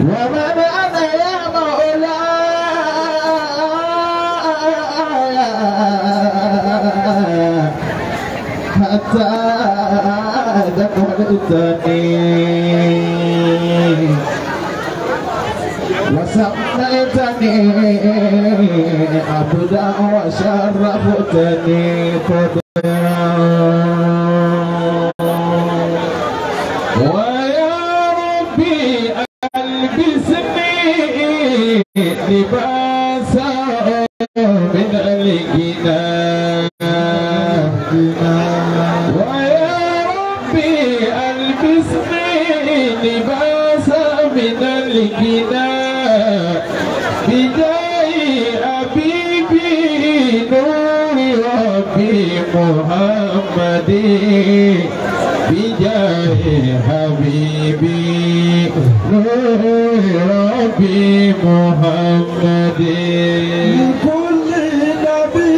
ومن أنا يا مولاي حتى دخلتني وسميتني عبدا وشرفتني قدرا ويا ربي ألبسني لباسا من الغنى ويا ربي ألبسني لباسا من الغنى بجاه حبيبي نور ربي محمد بجاه حبيبي نور ربي محمد لكل نبي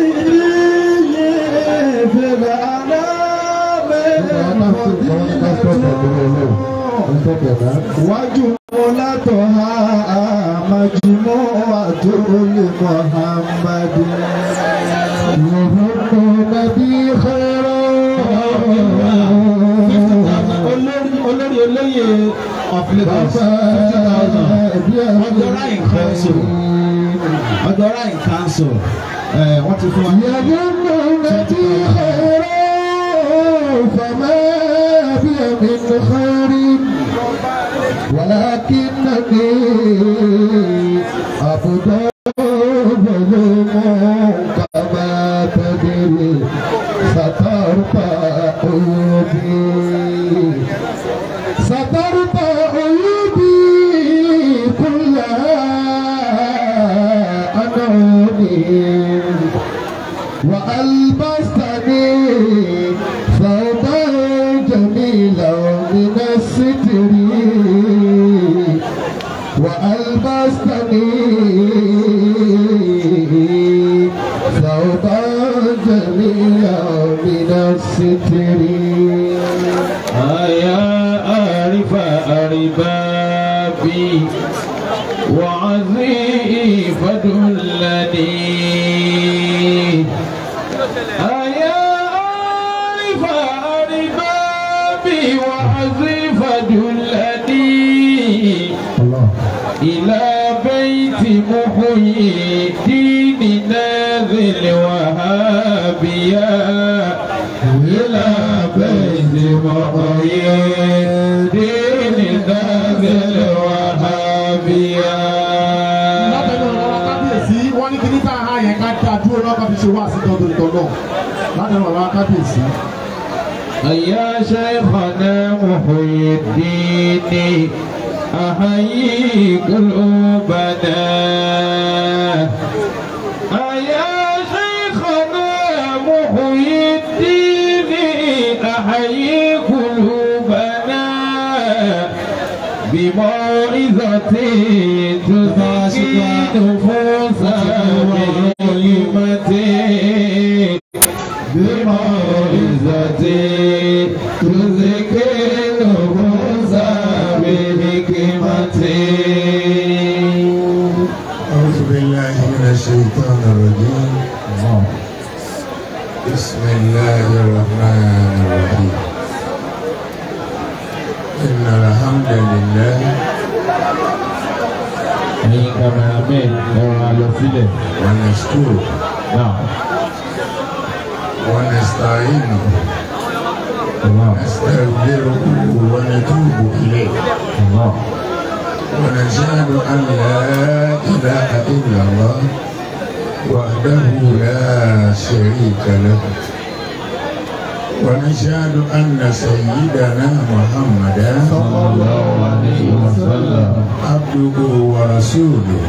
في الأنام وجملتها مجموعة لمحمد نبي خير olórí olóyè of Lagos Ọjọ́ra in council Ọjọ́ra in council wọ́n ti fún wa. يظن نبي خير فما بي من خير ولكنني أفضل كما تدري سترت عيوبي سترت عيوبي كلها أنعمي وألبستني ثوبا جميلا من الستر وألبستني ثوبا جميلا من الستر يا عارف أربابي وعزيف دلني يا عارف أربابي وعزيف دلني إلى بيت محيي الدين نازل وهابيا إلى بيت محيي الدين نازل وهابيا. wọ́n ní kí ní ká ha yẹn ká dá dúró lọ́kàn fi ṣe wá sí tọ́jú ìtọ́nà láti ràn wá kábíyèsí. يا شيخنا محيي الدين أحيي قلوبنا يا شيخنا محيي الدين أحيي قلوبنا بموعظة تزكي نفوسا بكلمة بموعظة تزكي نفوسا بحكمة. أعوذ بالله من الشيطان الرجيم. بسم الله الرحمن الرحيم. إن الحمد لله ونشكره ونستعينه ونستغفره ونتوب إليه ونشهد أن لا إله إلا الله وحده لا شريك له ونشهد أن سيدنا محمدا صلى الله عليه وسلم عبده ورسوله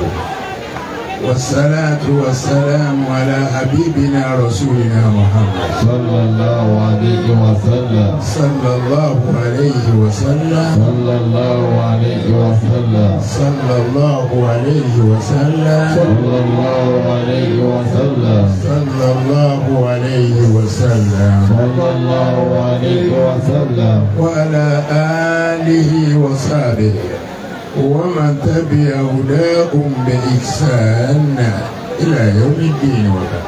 والصلاة والسلام على حبيبنا رسولنا محمد صلى الله عليه وسلم صلى الله عليه وسلم صلى الله عليه وسلم صلى الله عليه وسلم صلى الله عليه وسلم صلى الله عليه وسلم صلى الله عليه وسلم وعلى آله وصحبه ومن تبع هداهم بإحسان إلى يوم الدين وبعد.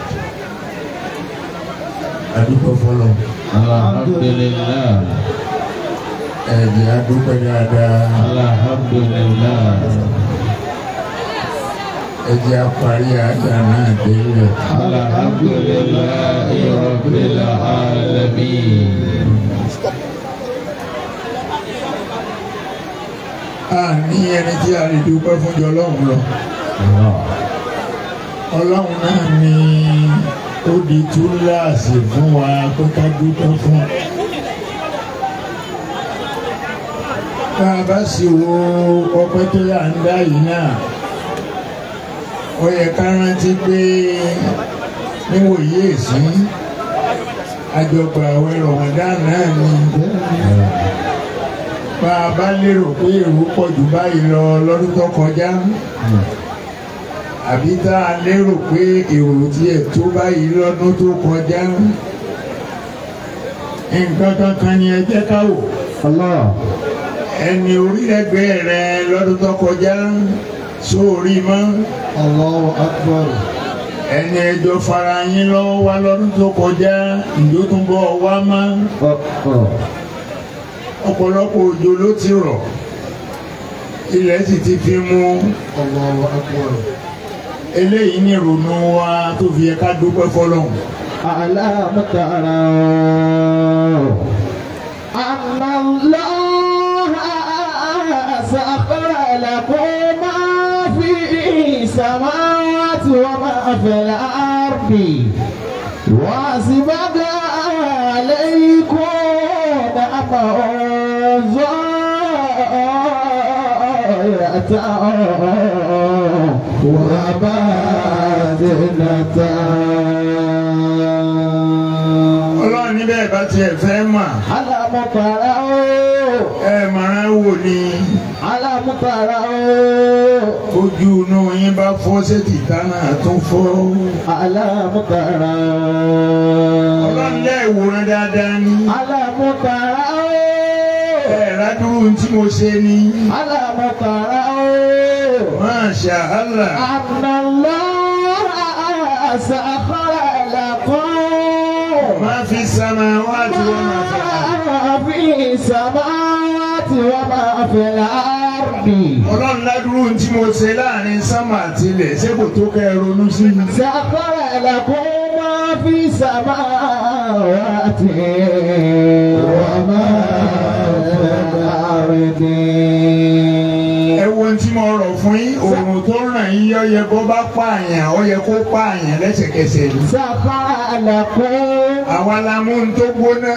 adúpẹ́ fọlọ́. alhamdulillah. ẹ̀jẹ̀ adúpẹ́ dáadáa. alhamdulillah. ẹ̀jẹ̀ apárí àjà náà délẹ̀. alhamdulillah rabbil alamin. ní ẹni tí a lè dúpẹ́ fún jọ ọlọ́run lọ. ọlọ́run náà ni ó di túláàsì fún wa pé ká dúpẹ́ fún. bá a bá sì wo ọpẹ́ tó yà ń dá yìí náà ó yẹ ká rántí pé níwòye èsì àjọpọ̀ àwẹ̀ Ramadan náà ni. bá a bá lérò pé èrò pọ̀ jù báyìí lọ lọ́dún tó kọjá àbí tá a lérò pé èrò tiẹ̀ tó báyìí lọ́dún tó kọjá nǹkan kankan ni ẹ jẹ́ ká wò. ẹni orílẹ̀-èdè rẹ lọ́dún tó kọjá sórí mọ́. Allahu Akbar. ẹni ẹjọ́ fara yín lọ́wọ́ wá lọ́dún tó kọjá ìjó tún bọ̀ wá mọ́. ọ̀pọ̀lọpọ̀ òjò ló ti rọ̀ ilẹ̀ sì ti fi mú. Allahu Akbar. eléyìí ní ìrònú wa tó fi yẹ ká dúpẹ́ fọlọ́hún. alámọ̀tàrà àmàlà sàkàrà lakum ma fi samawati wa ma fil ardi wa asbaga alaykum ọlọ́run níbẹ̀ bá tiẹ̀ fẹ́ mà. alámọ̀tàrà ẹ máa wò ni. alámọ̀tàrà ojú inú yín bá fọ́ sétí tánà tó fọ́. alámọ̀tàrà ọlọ́run lẹ́ ìwòran dáadáa ni. alámọ̀tàrà rádúró tí mo ṣe ni. alámọ̀tàrà Masha Allah. Anallaha sakhkhara lakum ma fi samawati wa ma fi samawati wa ma fil ardi. ọlọ́run ládúró tí mo ṣe láàrin sámà àti ilẹ̀ ṣé kò tó kẹ́ ẹ ronú sí i. sakhkhara lakum ma fi samawati wa ma fil ardi. ẹ wo ohun tí mo rọ̀ fún yín òòrùn tó ràn yín ó yẹ kó bá pààyàn ó yẹ kó pààyàn lẹ́sẹ̀kẹsẹ̀ ni. sakhkhara lakum. àwa la mú un tó gbóná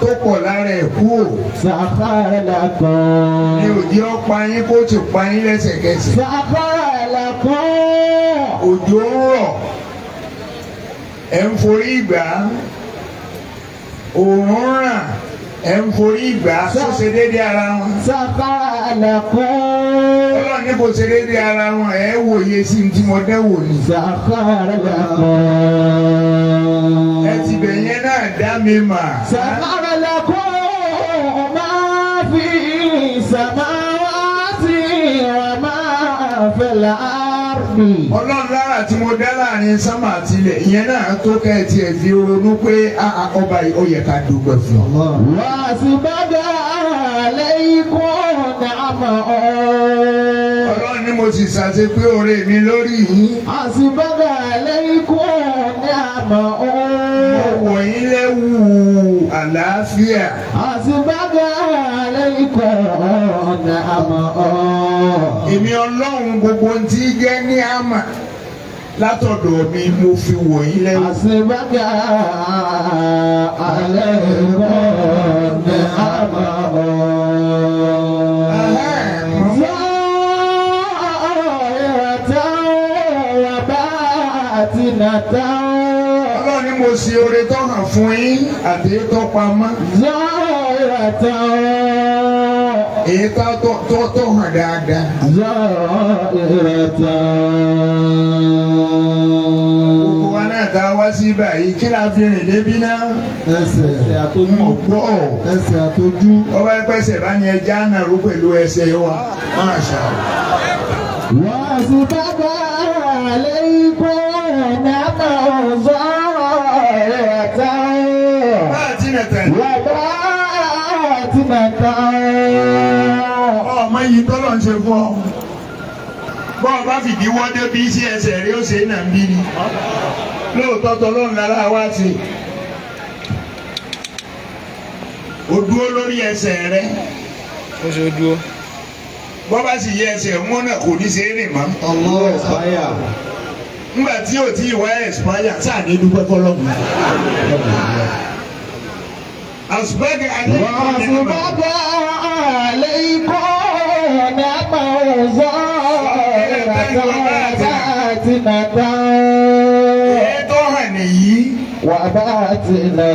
tó pọ̀ lára ẹ̀ kúrò. sakhkhara lakum. ní òjì ó pa yín kó ti pa yín lẹ́sẹ̀kẹsẹ̀. sakhkhara lakum. òjò ń rọ̀ ẹ̀ ń forí ìgbà òòrùn ń ràn ẹ̀ ń forí ìgbà tó ṣe déédéé ara wọn. sakhkhara lakum. ọlọ́run ní kò ṣe déédéé ara wọn ẹ̀ wòye sí ní tí mo dẹ́wò ni. sakhkhara lakum. ẹ ti bẹ̀ yẹn náà dá mi mà. sakhkhara lakum ma fi samawati wa ma fil ardi. ọlọ́run lára tí mo dá láàrin sánmà àti ilẹ̀ ìyẹn náà tó kẹ́ ẹ tiẹ̀ fi ronú pé ọba yìí ó yẹ ká dúpẹ́ fún ọ. wa asbaga alaykum ni'amahu. ọlọ́run ní mo sì ṣàṣe pé oore mi lórí yìí. asbaga alaykum ni'amahu. mo wọ̀ yín lẹ́wù àlàáfíà. asbaga alaykum ni'amahu. èmi ọlọ́run gbogbo tí jẹ́ ní àmà látọ̀dọ̀ mi mo fi wọ̀ yín lẹ́wù. asbaga alaykum ni'amahu. ọlọ́run ní mo ṣe oore tó hàn fún yín àti èyí tó pamọ́. èyí tó hàn dáadáa. gbogbo wa náà tá a wá sí báyìí kí la fi rìn débi náà. ẹsẹ̀ àtọ́jú. ọ̀gbọ́ ẹsẹ̀ àtọ́jú. ọba ẹgbẹ́sẹ̀ bá ní ẹja náà rú pẹ̀lú ẹsẹ̀ wa Masha وأسبغ عليكم نعمه ظاهرة وباطنة. ọmọ yìí tọ́lọ̀ ń ṣe fún ọ bọ́ọ̀ bá fìdí wọ́dé bí sí ẹsẹ̀ rí ó ṣe é nà ń bí ni lóòótọ́ tọ́lọ́run lára wá sí o dúró lórí ẹsẹ̀ rẹ ó ṣe dúró bọ́ bá sì yẹ ẹsẹ̀ mọ́ náà kò ní ṣe é rìn mọ́. Allah expire. nígbà tí ò tí ì wá expire sáà ní dúpẹ́ fọlọ́mù. àṣùbẹ́gẹ̀ وأسبغ عليكم نعمه ظاهرة وباطنة. ètò hàn nìyí. وباطنة.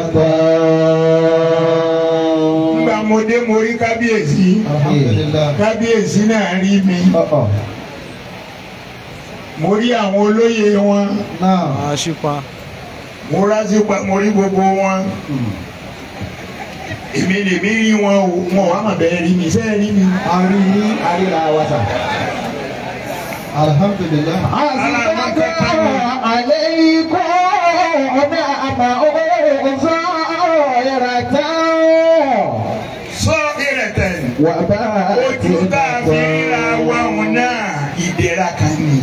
nígbà mo dé mo rí kábíyèsí kábíyèsí náà rí mi mo rí àwọn olóyè wọn àṣìpa mo rásí pa mo rí gbogbo wọn èmi lèmi rí wọn o wọn wà má bẹ́ẹ̀ rí mi sẹ́ẹ̀ rí mi. ari arira wasa. alhamdulillah. asalamu alaykum sọ ìrẹ̀tẹ̀ ojú tá a fi ríra wa wọn náà ìdẹ̀ra kan ni.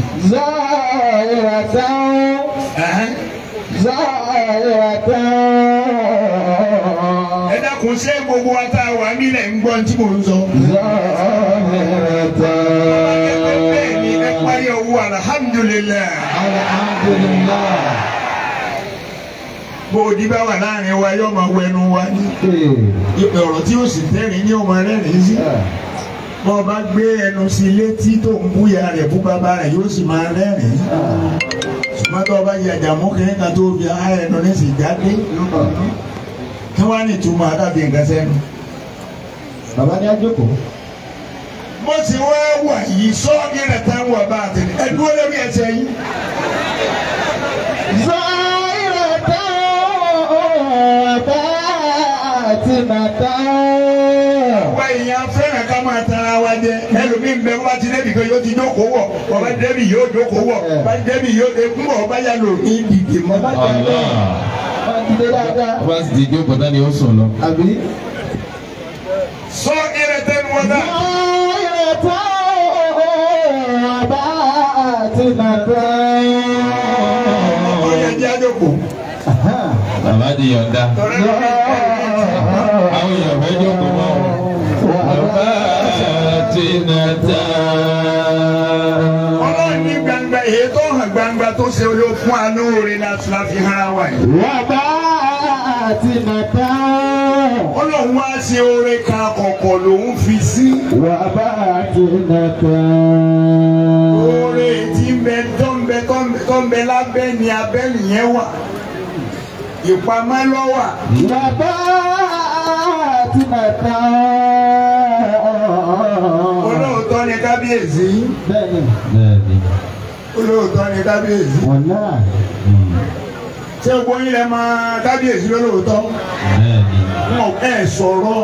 ẹ dákun ṣé gbogbo wa tá a wà nílẹ̀ ń gbọ́ tí mò ń sọ. bẹ́ẹ̀ ni ẹ parí owó alhamdulilayi. bó o di bá wà láàrin wa yóò máa wẹnu wa ní. ọ̀rọ̀ tí ó sì tẹ́rìn ní ọmọ rẹ́rìn sí. bọ́ ọ bá gbé ẹnu sí létí tó ń búya rẹ̀ bú bàbá rẹ̀ yóò sì máa rẹ́rìn. ṣùgbọ́n tó o bá yẹ àjàmú kẹ́hìn kan tó fi á ẹnu ní sì jáde. kí wọ́n á ní ìtumọ̀ àdàbí nǹkan sẹ́nu. bàbá ní àjòkó. mo ti wá wà yìí sọ́ọ́dí rẹ̀ tá ń wà bá a tẹ̀lé ẹ dúró lórí ẹsẹ̀ yìí. wá ìyẹn fẹ́ràn ká máa tara wa jẹ ẹlòmíín bẹ wá ti débi kan yóò ti jókòó wọ̀ ọba débi yóò jókòó wọ̀ ọba débi yóò ekun wọ̀ ọba yà lò ní dìde mọ́. ọba sì ti jókòó tán ni ó sùn lọ. àbí. sọ ìrètè ni wọ́n dá. ọ̀yẹ̀ jẹ́ àjòkó. bàbá di yọ̀ǹda. àwọn èèyàn fẹ́ jókòó mọ́ wọn. bàbá ti nà ta. ọlọ́run ní gbangba èyí tó hàn gbangba tó ṣe olú fún àánú orin láti fi hàn wá yìí. bàbá ti nà ta. ọlọ́run wá ṣe oore kan kọ̀ọ̀kan lòún fi sí. bàbá ti nà ta. oore tí ń bẹ tó ń bẹ lábẹ́ ni abẹ́ nìyẹn wà. ìpamọ́ lọ́wọ́. bàbá ti nà ta. olóòótọ́ ni kábíyèsí. bẹ́ẹ̀ni. bẹ́ẹ̀ni. olóòótọ́ ni kábíyèsí. wọ́lá. ṣé gbogbo yín lẹ mọ̀ kábíyèsí lólóòótọ́. bẹ́ẹ̀ni. wọn ẹ sọ̀rọ̀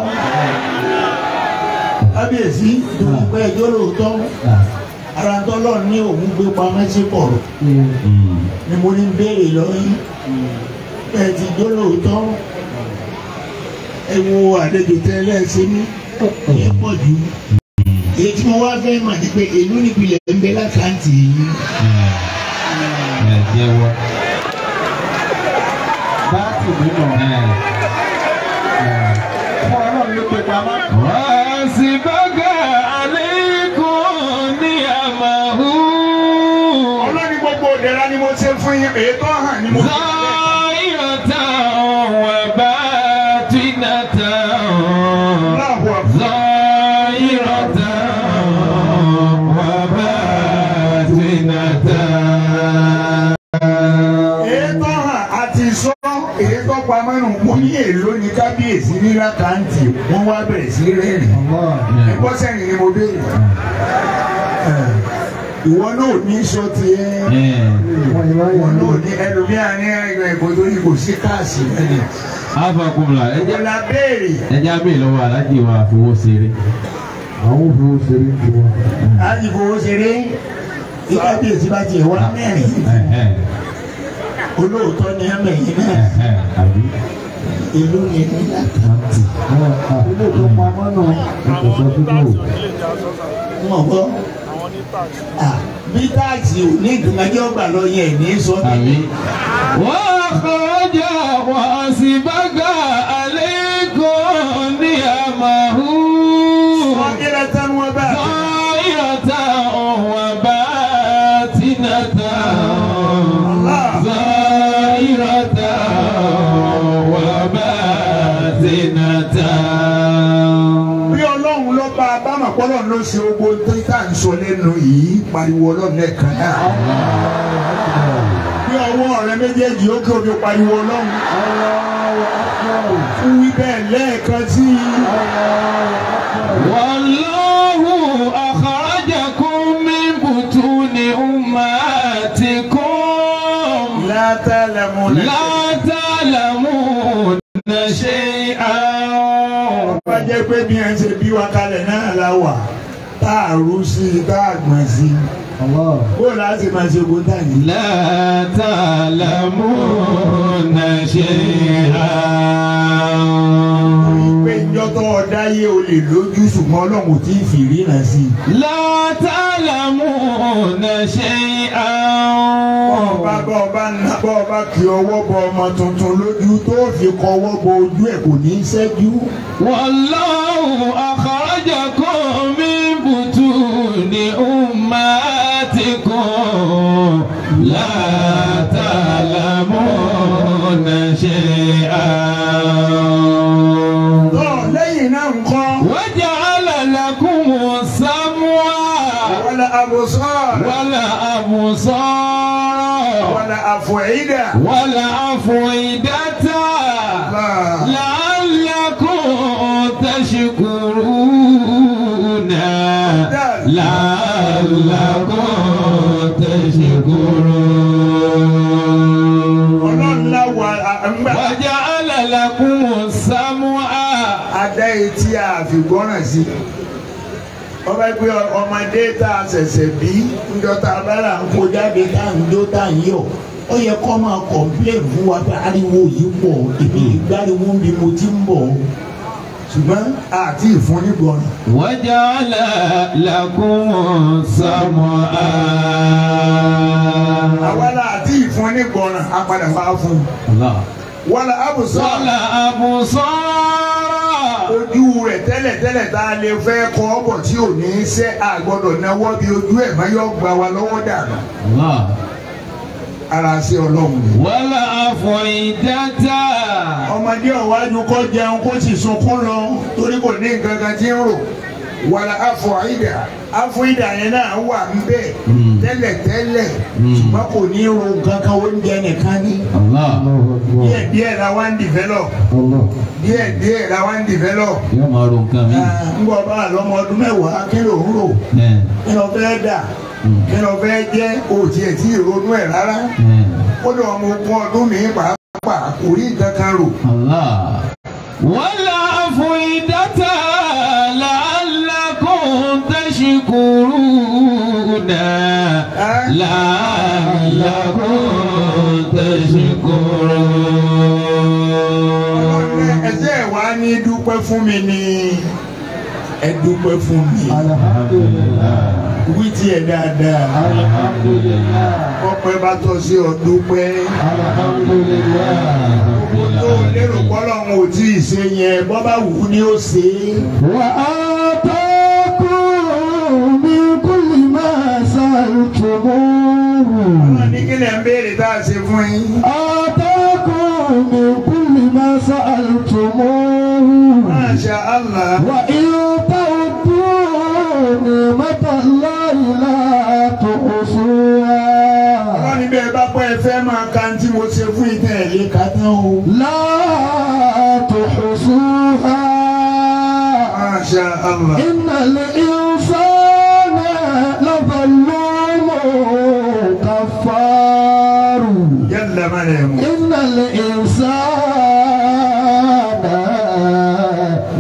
kábíyèsí lórí pé ẹjọ́ lóòótọ́ ara ń tọ́lọ́ ní òun gbé pamọ́ sí kọ̀rọ̀ ni mo ní béèrè lọ́yìn ẹ ti jó lóòótọ́ ẹ wo àlejò tẹ́lẹ̀ ṣe ní ẹ pọ̀ jù èyí tí mo wá fẹ́ mà ní pé èlú nípìnlẹ̀ ń bẹ lákàntì yìí. ẹ jẹ́ wọ́. báàtì nínú fún ọlọ́run ló pe pamọ́. wọ́n sì bọ́gà àlékún ní àmàhù. ọlọ́ni gbogbo òdẹ̀ra ni mo ṣe fún yín èyí tó hàn ni mo fi ṣe. zahiratan wa batinatan. zahiratan wa batinatan. èyí tó hàn àti sọ èyí tó pamọ́ nù mo ní èlò ní kábíyèsí ní lákàntì wọ́n wá bẹ̀rẹ̀ sí rẹ́rìn. ẹ̀kọ́ sẹ́yìn ni mo béèrè. ìwọ náà ní sọ tiẹ̀ ìwọ náà ní ẹlòmíà ní ẹgbẹ́ tó yí kò sí káàsì ẹni. afakunla ìwọ la béèrè. ẹja bẹ́ẹ̀ lọ́wọ́ alájí wa fowó ṣeré. àwọn fowó ṣeré ti wọn. alájí fowó ṣeré ìgbà bí èsì bá tiẹ̀ wá mẹ́rin olóòótọ́ ni ẹ̀mẹ̀yìn náà ìlú ni ní láti. olóòótọ́ pamọ́ náà kò sọ fún mi. wọ́n gbọ́ bí táàsì ò ní ìdúnmájọ́ gbà lọ yẹn ní sọ. wọ́n kọjá wọ́n sì bá ga àlékún ní àmàhù. sọ́kìrẹ́ tán wọ́n bá. sọ́kìrẹ́ tán wọ́n bá tìǹtà. sọ́kìrẹ́ tán wọ́n bá tìǹtà. bí ọlọ́run ló bá a bá mà pọ́lọ́ ló ṣe ogbó tó tá à ń sọ lẹ́nu yìí pariwo ọlọ́run lẹ́ẹ̀kan náà. bí ọwọ́ rẹ méjèèjì ó kí omi pariwo ọlọ́run. fún wí bẹ́ẹ̀ lẹ́ẹ̀kan sí i. Wallahu akhrajakum min butuni ummatikum la ta'lamuna shay'an. bá jẹ́ pé bí ẹ ń ṣe bí wa kalẹ̀ náà la wà tá a rú sí i tá a gbọ̀n sí i. bó láti máa ṣe ogun tá yìí. La ta'lamuna shay'an. pé ìjọ tó ọ̀dá yé o lè lójú ṣùgbọ́n ọlọ́run ò tí ì fi ríran sí i. La ta'lamuna shay'an. bọ́ọ̀bá kí ọwọ́ bọ ọmọ tuntun lójú tó fi kọ ọwọ́ bọ ojú ẹ̀ kò ní í ṣẹ́jú. Wallahu akhrajakum min butuni ummatikum la ta'lamuna shay'an. lẹ́yìn náà nǹkan. Wa ja'ala lakumus sam'a wala absar. wala absar wala af'ida. wala af'idata la'allakum tashkuruna la'allakum tashkurun. ọlọ́run láwa àgbà. Wa ja'ala lakumus sam'a. adá etí àfìgbọ́ràn sí. ọba gbé ọmọdé tá a ṣẹ̀ṣẹ̀ bí ńjọ́ tá a bá là ń kó jáde tá à ń jó tá à ń yọ̀ ó yẹ kó máa kọ̀m̀plẹ̀n fún wa pé ariwo yìí pọ̀ èmi ìgbàriwo bí mo ti ń bọ̀ ṣùgbọ́n àti ìfúnnigbọ̀n. Wa ja'ala lakumus sam'a. àwa la àti ìfúnnigbọ̀n a padà wá fún un. wala absar. wala absar. ojú rẹ̀ tẹ́lẹ̀tẹ́lẹ̀ tá a lè fẹ́ kọ́ ọ̀bọ̀ tí ò ní í ṣe àgbọ̀dọ̀ náwó bí ojú ẹ̀ máa yọ gbà wá lọ́wọ́ dànù. ara sí ọlọ́run ni. wala af'idata. ọmọdé ọ̀wájú kọ́ jẹun kó sì sunkún lọ torí kò ní nǹkan kan tí ń rò. wala af'ida yẹn náà wà ń bẹ̀ tẹ́lẹ̀tẹ́lẹ̀ ṣùgbọ́n kò ní ro nǹkan kan oúnjẹ nìkan ní. díẹ̀díẹ̀ la wá ń develop. díẹ̀díẹ̀ la wá ń develop. yóò máa ro nǹkan mi. ń bọ̀ bá àlọ́mọ ọdún mẹ́wàá kí ló ń rò kí ló fẹ́ dà kí ló fẹ́ jẹ́ òtí ẹ̀ tí ìrònú ẹ̀ rárá. ó lọ ọmọ ogún ọdún mi pàápàá kò rí nǹkan kan rò. wala af'idata la'allakum tashkuruna la'allakum tashkurun. ẹsẹ̀ wa ní dúpẹ́ fún mi ni ẹ dúpẹ́ fún mi. wí tiẹ̀ dáadáa. ọpẹ́ bá tọ́ sí ọ dúpẹ́. tó lérò pọ́lọ́run ò tí ì ṣe yẹn bọ́ bá wù ú ni ó ṣe é. wà á atakum min kulli ma sa'altumuhu. ọlọ́run ní kí lè ń béèrè tá a ṣe fún yín. atakum min kulli ma sa'altumuhu. Masha Allah. wa in ta'uddu ni'matallahi la tuhsuha. ọlọ́run bẹ́ẹ̀ bá pẹ́ ẹ fẹ́ máa ka tí mo ṣe fún ìtẹ́ ẹ̀ lé ká tán o. la tuhsuha. Masha Allah. innal insana lazalumun كلا ما يموت إن الإنسان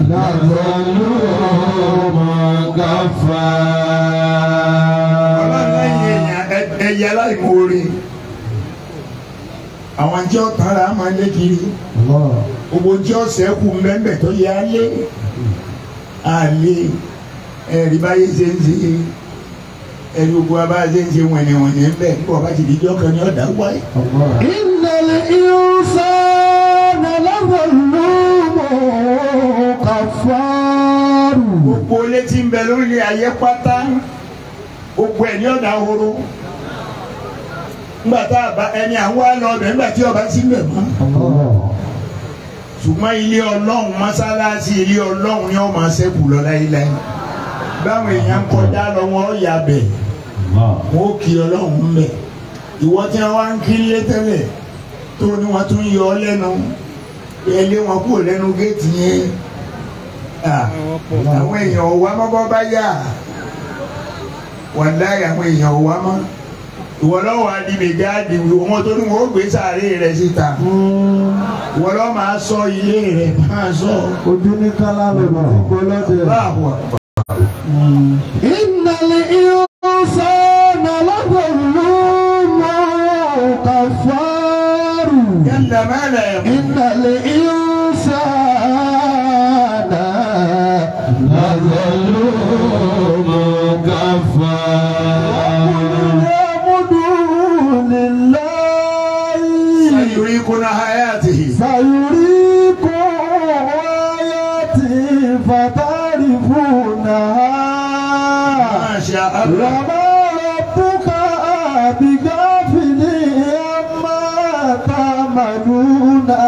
لظلوم كفار. ẹ̀yà láìmoore àwọn tí ó tara máa lé kiri gbogbo tí ó sẹ́kù mẹ́mbẹ̀ tó yẹ alé alé ẹ̀rí báyé ṣe ń ṣe ẹ̀rí gbogbo abáyé ṣe ń ṣe wẹ̀nẹ̀wẹ̀nẹ̀ ń bẹ̀ nígbà bá ti di ìjọ kan ní ọ̀dà wáyé. Innal insana lazalum kafar. gbogbo létí ń bẹ lórílẹ̀ ayé pátá gbogbo ẹ̀ ní ọ̀dà horo nígbà tá a bá ẹni àwọn àlọ́ ọbẹ̀ nígbà tí ọba sí bẹ̀ mọ́. ṣùgbọ́n ilé ọlọ́run mọ́sálásí ilé ọlọ́run ni wọ́n máa ṣẹ́kù lọ láyéláyé báwọn èèyàn kọjá lọ wọn ó yà bẹ̀ wọn ó kí ọlọ́run mẹ́ ìwọ tí wọn wá ń kí lé tẹ́lẹ̀ tó ní wọn tún yọ ọ lẹ́nu ẹ lé wọn kúrò lẹ́nu géètì yẹn àwọn èèyàn ò wá mọ́ bọ́ bá yà wàláhì àwọn èèyàn ò wá mọ́ ìwọ lọ́wọ́ adìmẹ̀já àdìmẹ̀ wọn tó ní wọn ó gbé sàárè rẹ̀ síta ìwọ lọ́wọ́ máa sọ ilé rẹ̀ máa sọ. ojú ní kálá lọ́nà tí gbọ́lọ́dẹ. Innal insana lazalum kafar. Jalla ma la yaqul. Innal insana lazalum kafar. sayurikuna hayatihi. Sayurikum ayati fatarifunaha. Ma sha Allah. Wama rabbuka bighafilin amma ta'maluna.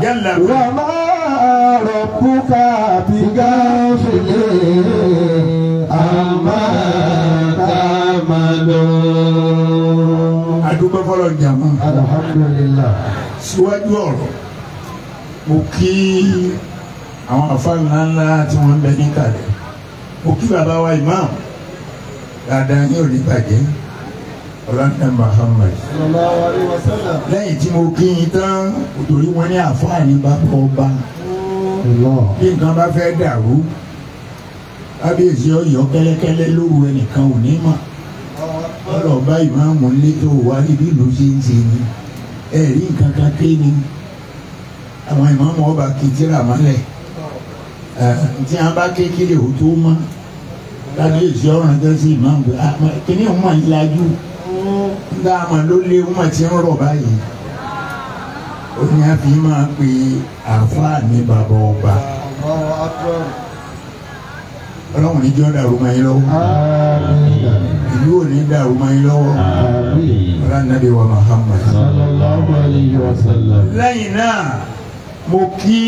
Jalla Wama rabbuka bighafilin amma ta'malun. adúgbò fọlọ jàmọ. Alhamdulillah. síwájú ọ̀rọ̀ mo kí àwọn àfáà ńláńlá tí wọ́n ń bẹ níkàlẹ̀ mo kí bàbá wa imam dáadáa ní òní bàjẹ́ ọlọ́dún Muhammad. Sallallahu alaihi wasallam. lẹ́yìn tí mo kí yín tán nítorí wọ́n ní àfáà ní bàbá ọba bí nǹkan bá fẹ́ dàrú kábíyèsí ọ̀yọ́ kẹ́lẹ́kẹ́lẹ́ lóru ẹnìkan ò ní mọ̀ ọlọ́ọ̀bá ìmáàmù létò wá níbí ló ṣe ń ṣe ni ẹ̀rí nǹkan kan ké ni àwọn ìmáàmù ọba kìtìrà mọ́lẹ̀ tí wọ́n bá kékeré ò tó mọ́ kábíyèsí ọ̀ràn tó sí ìmáàmù kíní òun máa ń lajú nígbà àmọ́ ló lé òun máa ti ń rọ̀ báyìí ó ní a fi máa pe àáfàá ní bàbá ọba ọlọ́run ní jọ́ dàrú máa ń lọ́wọ́ ìlú ò ní dàrú máa ń lọ́wọ́ ọlọ́nàbí wa Muhammad. Sallallahu alaihi wasallam. lẹ́yìn náà mo kí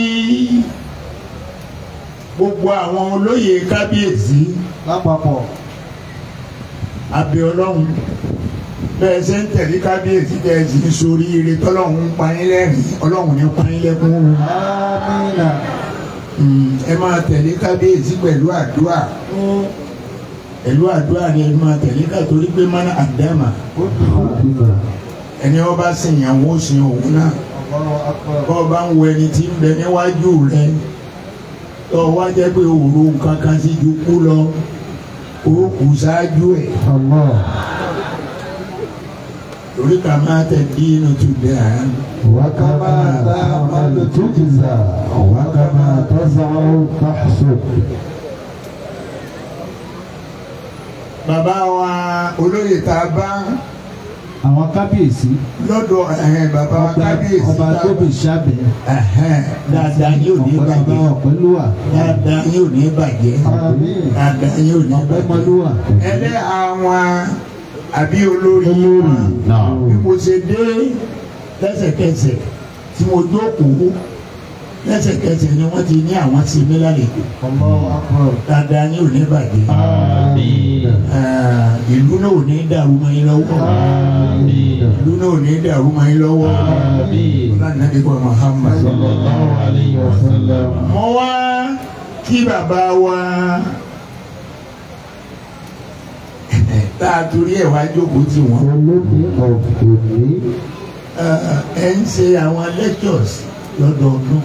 gbogbo àwọn olóyè kábíyèsí lápapọ̀. abẹ́ ọlọ́run bẹ́ẹ̀ ṣe ń tẹ̀lé kábíyèsí bẹ́ẹ̀ sì ń sórí ire tọ́lọ́run ń pa yín lẹ́rìn ọlọ́run ní pa yín lẹ́kún o. Àmín. ẹ máa tẹ̀lé kábíyèsí pẹ̀lú àdúrà ni ẹ máa tẹ̀lé ká torí pé mọ́nà àdámà ẹni ọba sìnyàwó sin òun náà bọ́ bá ń wo ẹni tí ń bẹ níwájú rẹ tó wá jẹ́ pé òru nǹkan kan sí ju kú lọ ó kù ṣáájú ẹ̀ torí ká máa tẹ̀ dínú tó dáa. وكما تعمل تجزى وكما تزرع تحصد. bàbá wa olóyè tá a bá àwọn kábíyèsí. lọ́dọ̀ bàbá wa kábíyèsí ọba tó bè sábẹ́. dáadáa yóò ní bàjẹ́ dáadáa yóò ní bàjẹ́ dáadáa yóò ní bàjẹ́ ẹlẹ́ àwọn àbí olórí bí mo ṣe dé lẹ́sẹ̀kẹsẹ̀ tí mo jókòó lẹ́sẹ̀kẹsẹ̀ ni wọ́n ti ní àwọn sí mi lálejò dáadáa ní òní bàjẹ́ ìlú náà ò ní dàrú mọ́ yín lọ́wọ́ ìlú náà ò ní dàrú mọ́ yín lọ́wọ́ Ànábì wa Muhammad sallallahu alayhi wa sallam. mo wá kí bàbá wa tá a torí ẹ̀ wá jókòó tì wọ́n. ẹ ń ṣe àwọn lectures lọ́dọọdún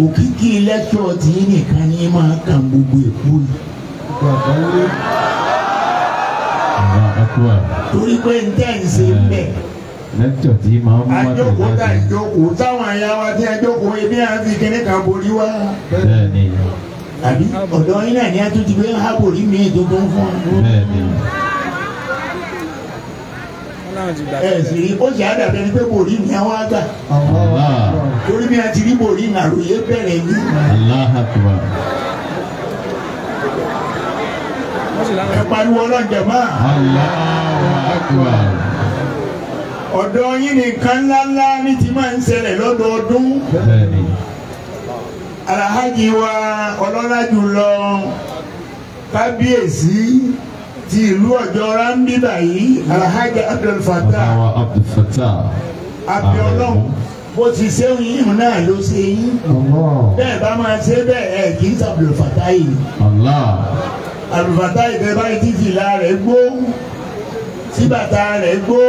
òkìkí lecture tí nìkan ní máa kàn gbogbo èkó yìí torí pé n tẹ́ ń ṣe bẹ́ẹ̀ lẹ́tọ̀ tí máa ń mú àjókòó tá ìjókòó táwọn àyà wa tí àjókòó ebi àti kíní kan borí wá bẹ́ẹ̀ni àbí ọ̀dọ́ yín náà ní àtúntì pé ha borí mi tuntun fún un. bẹ́ẹ̀ni ẹ sì rí ó sì àdàbẹ ni pé borí mi àwọn àgbà torí mi àti rí borí àròyé bẹ̀rẹ̀ ní. Allahu Akbar. ẹ pariwo ọlọ́jà máa. Allahu Akbar. ọ̀dọ́ yín nìkan ńláńlá ní ti máa ń ṣẹlẹ̀ lọ́dọọdún. bẹ́ẹ̀ni Alhaji wa ọlọ́lá jùlọ kábíyèsí ti ìlú Ọ̀jọ́ rámbíbà yìí Alhaji Abdul Fattah Bàbá Abdul Fattah Abíọ́lọ́hun bó ti ṣéun yìí náà ló ṣe yín bẹ́ẹ̀ bá máa ṣe bẹ́ẹ̀ ẹ̀ kì í ṣe Abdul Fattah yìí Abdul Fattah yìí tẹ́ báyìí tí fìlà rẹ̀ gbó tí bàtà rẹ̀ gbó.